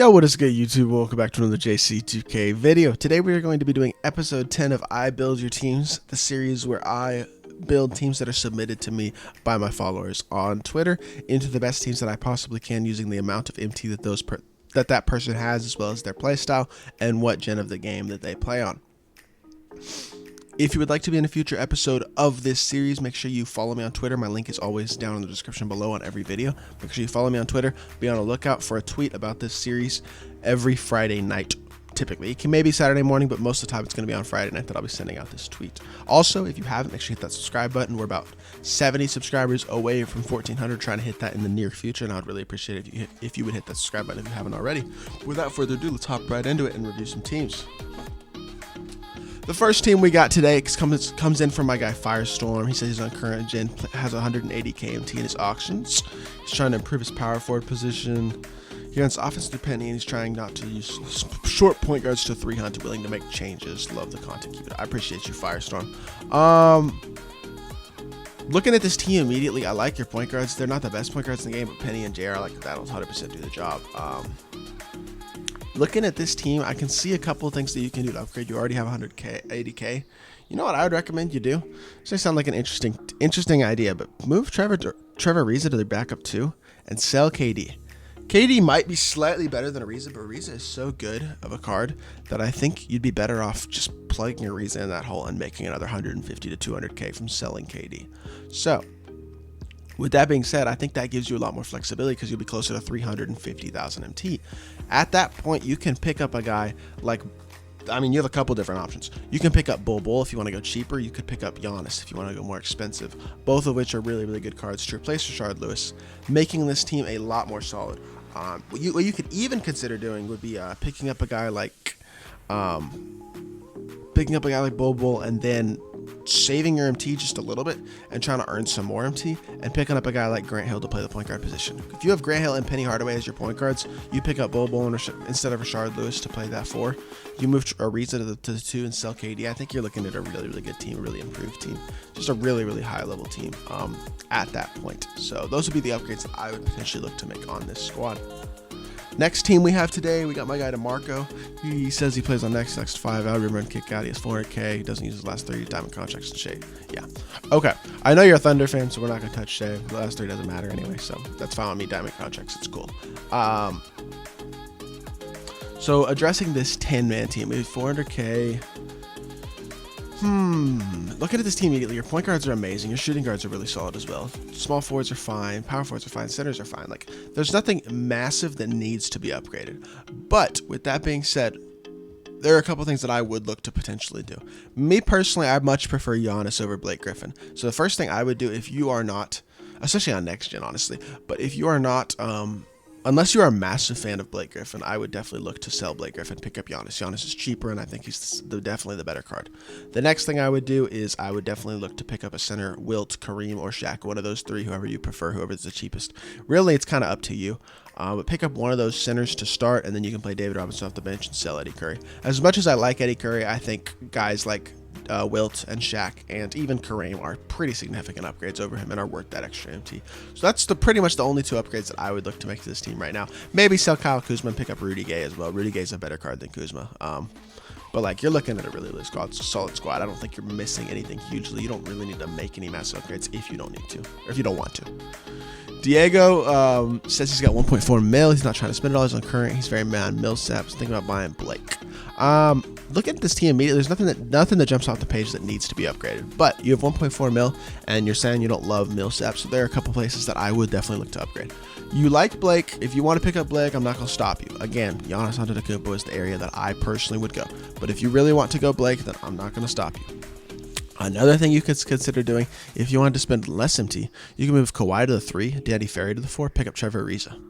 Yo, what is good, YouTube? Welcome back to another JC2K video. Today we are going to be doing episode 10 of I Build Your Teams, the series where I build teams that are submitted to me by my followers on Twitter into the best teams that I possibly can using the amount of MT that that person has, as well as their playstyle and what gen of the game that they play on. If you would like to be in a future episode of this series, make sure you follow me on Twitter. My link is always down in the description below on every video. Make sure you follow me on Twitter. Be on the lookout for a tweet about this series every Friday night. Typically, it can maybe Saturday morning, but most of the time it's going to be on Friday night that I'll be sending out this tweet. Also, if you haven't, make sure you hit that subscribe button. We're about 70 subscribers away from 1,400, trying to hit that in the near future, and I'd really appreciate it if you would hit that subscribe button if you haven't already. Without further ado, let's hop right into it and review some teams. The first team we got today comes in from my guy Firestorm. He says he's on current gen, has 180 KMT in his auctions. He's trying to improve his power forward position. He runs offense through Penny, and he's trying not to use short point guards to 300, willing to make changes. Love the content. Keep it. I appreciate you, Firestorm. Looking at this team immediately, I like your point guards. They're not the best point guards in the game, but Penny and JR, I like that'll 100% do the job. Looking at this team, I can see a couple of things that you can do to upgrade. You already have 100k, 80k. You know what I would recommend you do? This may sound like an interesting idea, but move Trevor Ariza to the backup 2 and sell KD. KD might be slightly better than Ariza, but Ariza is so good of a card that I think you'd be better off just plugging Ariza in that hole and making another 150 to 200k from selling KD. So, with that being said, I think that gives you a lot more flexibility because you'll be closer to 350,000 MT. At that point, you can pick up a guy like, you have a couple different options. You can pick up Bol if you want to go cheaper. You could pick up Giannis if you want to go more expensive. Both of which are really, really good cards to replace Rashard Lewis, making this team a lot more solid. What you could even consider doing would be picking up a guy like Bol and then saving your MT just a little bit and trying to earn some more MT and picking up a guy like Grant Hill to play the point guard position. If you have Grant Hill and Penny Hardaway as your point guards, you pick up Bol instead of Rashard Lewis to play that 4. You move Ariza to the 2 and sell KD. I think you're looking at a really, really good team, a really improved team, just a really, really high level team at that point. So those would be the upgrades that I would potentially look to make on this squad. Next team we have today, we got my guy DeMarco. He says he plays on Nexus X5, algorithm run kick out. He has 400k. He doesn't use his last 3 diamond contracts and Shay. Yeah. Okay. I know you're a Thunder fan, so we're not going to touch Shay. The last 3 doesn't matter anyway, so that's fine with me. Diamond contracts, it's cool. So addressing this 10-man team, maybe 400k. Looking at this team immediately, your point guards are amazing. Your shooting guards are really solid as well. Small forwards are fine. Power forwards are fine. Centers are fine. Like, there's nothing massive that needs to be upgraded. But with that being said, there are a couple things that I would look to potentially do. Me personally, I much prefer Giannis over Blake Griffin. So the first thing I would do if you are not, especially on next gen, honestly, but if you are not, unless you are a massive fan of Blake Griffin, I would definitely look to sell Blake Griffin, pick up Giannis. Giannis is cheaper, and I think he's definitely the better card. The next thing I would do is I would definitely look to pick up a center, Wilt, Kareem, or Shaq, one of those 3, whoever you prefer, whoever's the cheapest. Really, it's kind of up to you. But pick up one of those centers to start, and then you can play David Robinson off the bench and sell Eddie Curry. As much as I like Eddie Curry, I think guys like Wilt and Shaq and even Kareem are pretty significant upgrades over him and are worth that extra MT. So that's pretty much the only 2 upgrades that I would look to make to this team right now. Maybe sell Kyle Kuzma and pick up Rudy Gay as well. Rudy Gay's a better card than Kuzma. But like, you're looking at a really, really solid squad. I don't think you're missing anything hugely. You don't really need to make any massive upgrades if you don't need to, or if you don't want to. Diego says he's got 1.4 mil. He's not trying to spend it all. He's on current. He's very mad. Millsap. He's thinking about buying Blake. Look at this team immediately. There's nothing that jumps off the page that needs to be upgraded. But you have 1.4 mil, and you're saying you don't love Millsap. So there are a couple places that I would definitely look to upgrade. You like Blake. If you want to pick up Blake, I'm not going to stop you. Again, Giannis Antetokounmpo is the area that I personally would go. But if you really want to go Blake, then I'm not going to stop you. Another thing you could consider doing, if you wanted to spend less MT, you can move Kawhi to the 3, Danny Ferry to the 4, pick up Trevor Ariza.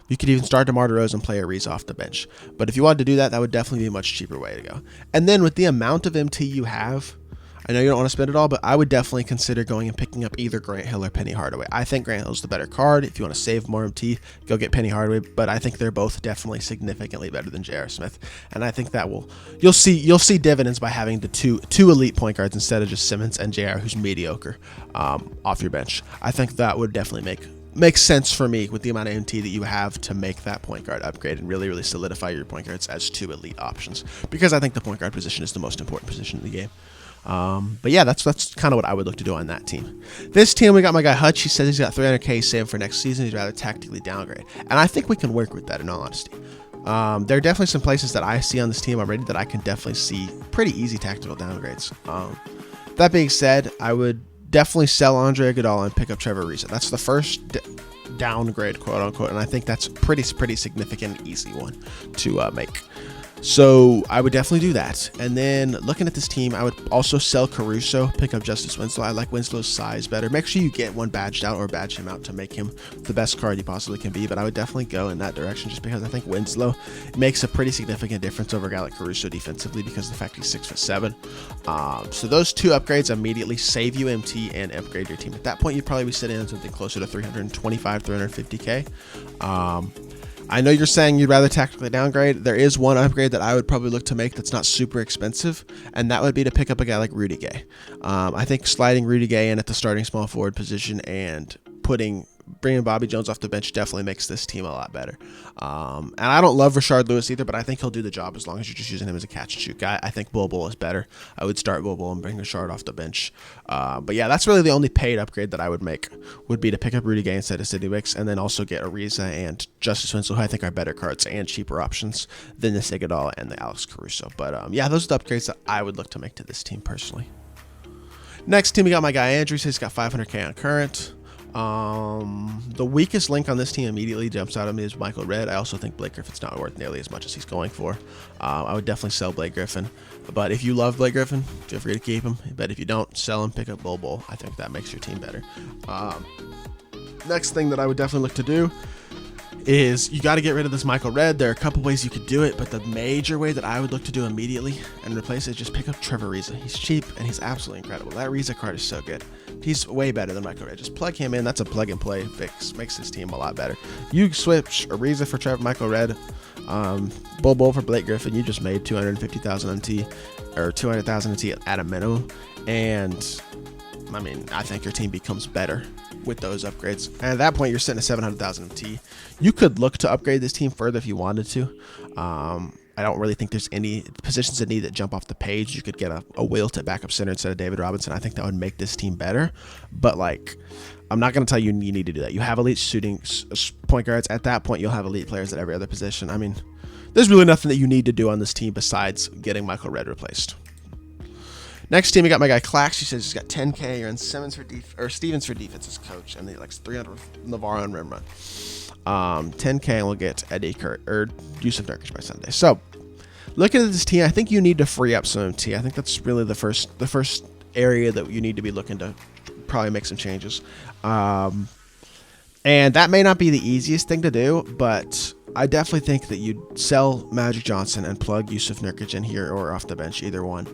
You could even start DeMar DeRozan and play Ariza off the bench. But if you wanted to do that, that would definitely be a much cheaper way to go. And then with the amount of MT you have, I know you don't want to spend it all, but I would definitely consider going and picking up either Grant Hill or Penny Hardaway. I think Grant Hill's the better card. If you want to save more MT, go get Penny Hardaway, but I think they're both definitely significantly better than J.R. Smith. And I think that you'll see dividends by having the two elite point guards instead of just Simmons and J.R., who's mediocre, off your bench. I think that would definitely make makes sense for me with the amount of MT that you have to make that point guard upgrade and really, really solidify your point guards as 2 elite options, because I think the point guard position is the most important position in the game. But yeah, that's kind of what I would look to do on that team. This team, we got my guy Hutch. He says he's got 300k saved for next season. He'd rather tactically downgrade, and I think we can work with that, in all honesty. There are definitely some places that I see on this team already that I can definitely see pretty easy tactical downgrades. That being said, I would definitely sell Andre Iguodala and pick up Trevor Ariza. That's the first downgrade, quote unquote, and I think that's pretty significant and easy one to make. So I would definitely do that. And then looking at this team, I would also sell Caruso, pick up Justice Winslow. I like Winslow's size better. Make sure you get one badged out or badge him out to make him the best card he possibly can be. But I would definitely go in that direction just because I think Winslow makes a pretty significant difference over a guy like Caruso defensively because of the fact he's 6'7". So those 2 upgrades immediately save you MT and upgrade your team. At that point, you'd probably be sitting on something closer to 325, 350k. I know you're saying you'd rather tactically downgrade. There is one upgrade that I would probably look to make that's not super expensive, and that would be to pick up a guy like Rudy Gay. I think sliding Rudy Gay in at the starting small forward position and bringing Bobby Jones off the bench definitely makes this team a lot better. And I don't love Rashard Lewis either, but I think he'll do the job as long as you're just using him as a catch and shoot guy. I think Bol is better. I would start Bol and bring Rashard off the bench. But yeah, that's really the only paid upgrade that I would make, would be to pick up Rudy Gay instead of Sidney Wicks, and then also get Ariza and Justice Winslow, who I think are better cards and cheaper options than the Iguodala and the Alex Caruso. But yeah, those are the upgrades that I would look to make to this team personally. Next team, we got my guy Andrew. He's got 500k on current. The weakest link on this team immediately jumps out at me is Michael Redd. I also think Blake Griffin's not worth nearly as much as he's going for. I would definitely sell Blake Griffin, but if you love Blake Griffin, feel free to keep him. But if you don't, sell him, pick up Bol. I think that makes your team better. Next thing that I would definitely look to do is you got to get rid of this Michael Redd. There are a couple ways you could do it, but the major way that I would look to do immediately and replace it is just pick up Trevor Ariza. He's cheap and he's absolutely incredible. That Ariza card is so good. He's way better than Michael Redd. Just plug him in. That's a plug and play fix. Makes this team a lot better. You switch Ariza for Michael Redd, Bol for Blake Griffin. You just made 250,000 MT or 200,000 MT at a minimum, and I mean, I think your team becomes better with those upgrades. And at that point, you're sitting at 700,000 MT. You could look to upgrade this team further if you wanted to. I don't really think there's any positions in need that jump off the page. You could get a Wilt at backup center instead of David Robinson. I think that would make this team better. But like, I'm not going to tell you you need to do that. You have elite shooting point guards. At that point, you'll have elite players at every other position. I mean, there's really nothing that you need to do on this team besides getting Michael Redd replaced. Next team, we got my guy Clack. She says he's got 10K. You're in Stevens for defense as coach, and he likes 300 with Navarro and rim run. 10K, and we'll get Eddie Kurt or Yusuf Nurkic by Sunday. So, looking at this team, I think you need to free up some MT. I think that's really the first area that you need to be looking to probably make some changes. And that may not be the easiest thing to do, but I definitely think that you'd sell Magic Johnson and plug Yusuf Nurkic in here or off the bench, either one.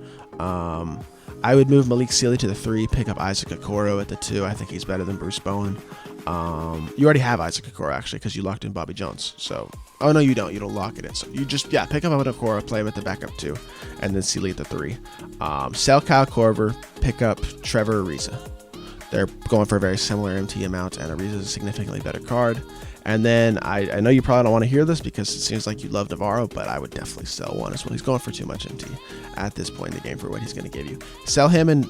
I would move Malik Sealy to the 3, pick up Isaac Okoro at the 2. I think he's better than Bruce Bowen. You already have Isaac Okoro, actually, because you locked in Bobby Jones. So, oh no, you don't. You don't lock it in. So you just, pick up Okoro, play him at the backup 2, and then Sealy at the 3. Sell Kyle Korver, pick up Trevor Ariza. They're going for a very similar MT amount, and Ariza is a significantly better card. And then I know you probably don't want to hear this because it seems like you love Navarro, but I would definitely sell one as well. He's going for too much MT at this point in the game for what he's going to give you. Sell him and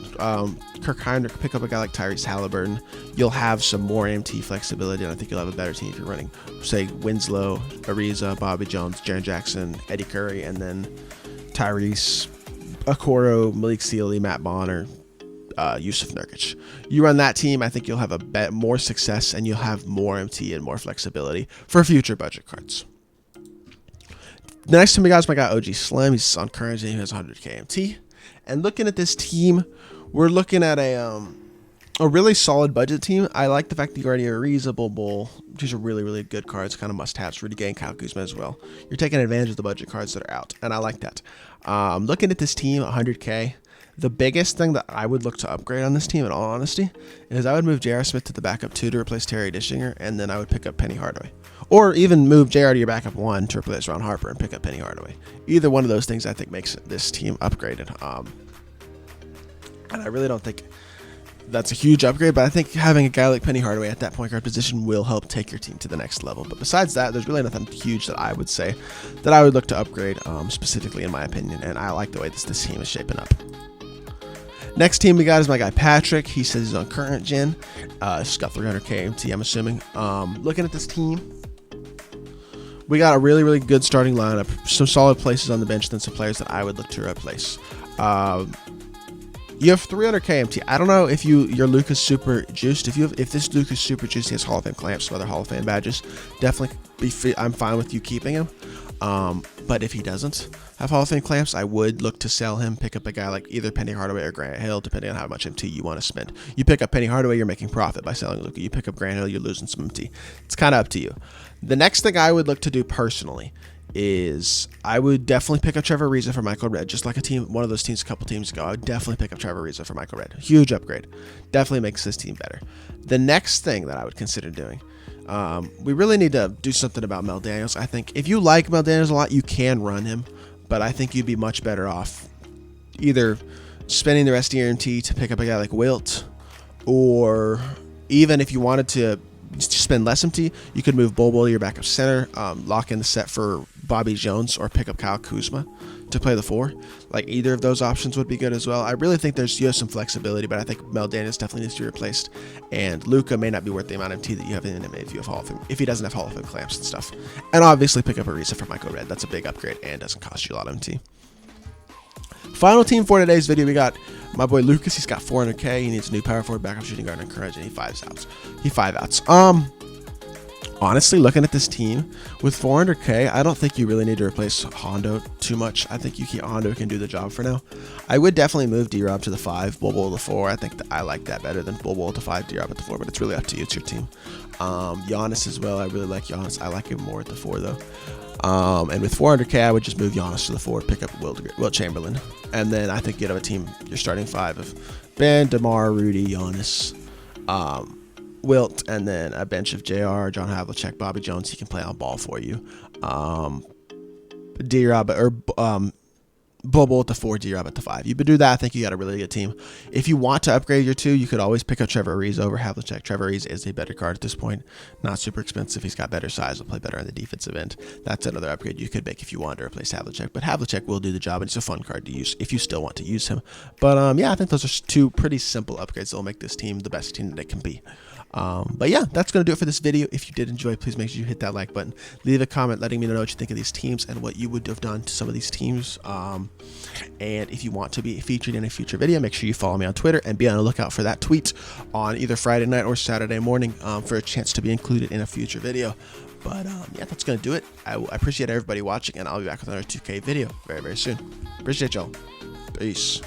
Kirk Heinrich, pick up a guy like Tyrese Halliburton. You'll have some more MT flexibility, and I think you'll have a better team if you're running, say, Winslow, Ariza, Bobby Jones, Jaren Jackson, Eddie Curry, and then Tyrese, Okoro, Malik Sealy, Matt Bonner, Yusuf Nurkic. You run that team, I think you'll have more success, and you'll have more MT and more flexibility for future budget cards. The next team we got is my guy OG Slim. He's on currency. He has 100k MT. And looking at this team, we're looking at a really solid budget team. I like the fact that you already have Ariza, Bol. These are really, really good cards, kind of must-haves. Rudy Gay and Kyle Kuzma as well. You're taking advantage of the budget cards that are out, and I like that. Looking at this team, 100k. The biggest thing that I would look to upgrade on this team, in all honesty, is I would move J.R. Smith to the backup 2 to replace Terry Dishinger, and then I would pick up Penny Hardaway. Or even move J.R. to your backup 1 to replace Ron Harper and pick up Penny Hardaway. Either one of those things I think makes this team upgraded. And I really don't think that's a huge upgrade, but I think having a guy like Penny Hardaway at that point guard position will help take your team to the next level. But besides that, there's really nothing huge that I would say that I would look to upgrade, specifically in my opinion, and I like the way this team is shaping up. Next team we got is my guy Patrick. He says he's on current gen. He's got 300k MT, I'm assuming. Looking at this team, we got a really, really good starting lineup, some solid places on the bench, then some players that I would look to replace. You have 300k MT. I don't know if your Luke is super juiced. If this Luke is super juiced, he has Hall of Fame clamps, some other Hall of Fame badges. Definitely I'm fine with you keeping him. But if he doesn't have Hall of Fame clamps, I would look to sell him, pick up a guy like either Penny Hardaway or Grant Hill, depending on how much MT you want to spend. You pick up Penny Hardaway, you're making profit by selling Luka. You pick up Grant Hill, you're losing some MT. It's kind of up to you. The next thing I would look to do personally is I would definitely pick up Trevor Ariza for Michael Redd, just like one of those teams a couple teams ago. I would definitely pick up Trevor Ariza for Michael Redd. Huge upgrade. Definitely makes this team better. The next thing that I would consider doing, we really need to do something about Mel Daniels. I think if you like Mel Daniels a lot, you can run him, but I think you'd be much better off either spending the rest of your MT to pick up a guy like Wilt, or even if you wanted to spend less MT, you could move Bol Bol to your backup center, lock in the set for Bobby Jones, or pick up Kyle Kuzma to play the 4. Like, either of those options would be good as well. I really think you have some flexibility, but I think Mel Daniels definitely needs to be replaced, and Luka may not be worth the amount of MT that you have in him if you have Hall of Fame, if he doesn't have Hall of Fame clamps and stuff. And obviously pick up Ariza for Michael Redd. That's a big upgrade and doesn't cost you a lot of MT. Final team for today's video, we got my boy Lucas. He's got 400k. He needs a new power forward, backup shooting guard, and courage, and he 5 outs. He 5 outs. Honestly, looking at this team with 400k, I don't think you really need to replace Hondo too much. I think Hondo can do the job for now. I would definitely move D-Rob to the 5, Bol Bol to the 4. I think that I like that better than Bol Bol to 5, D-Rob at the 4, but it's really up to you. It's your team. Giannis as well. I really like Giannis. I like him more at the 4 though. And with 400k, I would just move Giannis to the 4, pick up Wilt Chamberlain, and then I think you'd have a team. You're starting 5 of Ben, DeMar, Rudy, Giannis, Wilt, and then a bench of JR, John Havlicek, Bobby Jones. He can play on ball for you. D-Rob or Bol Bol at the 4, D-Rob at the 5. You could do that. I think you got a really good team. If you want to upgrade your 2, you could always pick up Trevor Ariza over Havlicek. Trevor Ariza is a better card at this point. Not super expensive. He's got better size. Will play better on the defensive end. That's another upgrade you could make if you wanted to replace Havlicek. But Havlicek will do the job, and it's a fun card to use if you still want to use him. But yeah, I think those are 2 pretty simple upgrades that will make this team the best team that it can be. But yeah, that's going to do it for this video. If you did enjoy, please make sure you hit that like button. Leave a comment letting me know what you think of these teams and what you would have done to some of these teams. And if you want to be featured in a future video, make sure you follow me on Twitter and be on the lookout for that tweet on either Friday night or Saturday morning for a chance to be included in a future video. But yeah, that's going to do it. I appreciate everybody watching, and I'll be back with another 2K video very, very soon. Appreciate y'all. Peace.